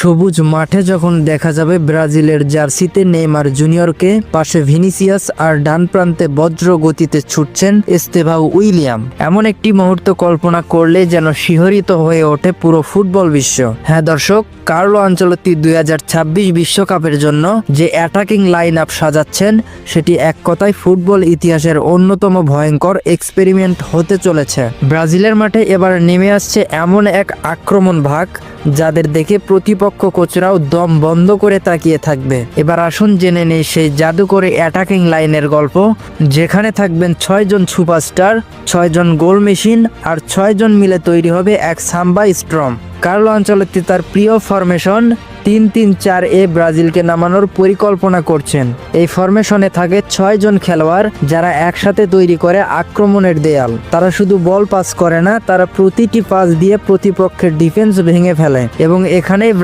সবুজ মাঠে যখন দেখা যাবে ব্রাজিলের জার্সিতে নেইমার জুনিয়রকে, পাশে ভিনিসিয়াস আর ডান প্রান্তে বজ্র গতিতে ছুটছেন এস্তেভাও উইলিয়াম, এমন একটি মুহূর্ত কল্পনা করলে যেন শিহরিত হয়ে ওঠে পুরো ফুটবল বিশ্ব। হ্যাঁ দর্শক, কার্লো আনচেলত্তি 2026 বিশ্বকাপের জন্য যে অ্যাটাকিং লাইন আপ সাজাচ্ছেন সেটি এক কথায় ফুটবল ইতিহাসের অন্যতম ভয়ঙ্কর এক্সপেরিমেন্ট হতে চলেছে। ব্রাজিলের মাঠে এবার নেমে আসছে এমন এক আক্রমণ ভাগ যাদের দেখে প্রতিপক্ষ কোচরাও দম বন্ধ করে তাকিয়ে থাকবে। এবার আসুন জেনে নেই সেই জাদুকরী অ্যাটাকিং লাইনের গল্প, যেখানে থাকবেন 6 জন সুপারস্টার, 6 জন গোল মেশিন আর 6 জন মিলে তৈরি হবে এক সাম্বা স্ট্রম। কার্লো আনচেলত্তি তার প্রিয় ফরমেশন 3-3-4 ব্রাজিলকে নামানোর পরিকল্পনা করছেন। এই ফরমেশনে থাকে 6 জন খেলোয়াড় যারা একসাথে তৈরি করে আক্রমণের দেয়াল। তারা শুধু বল পাস করে না, তারা প্রতিটি পাস দিয়ে প্রতিপক্ষের ডিফেন্স ভেঙে ফেলে এবং এখানেই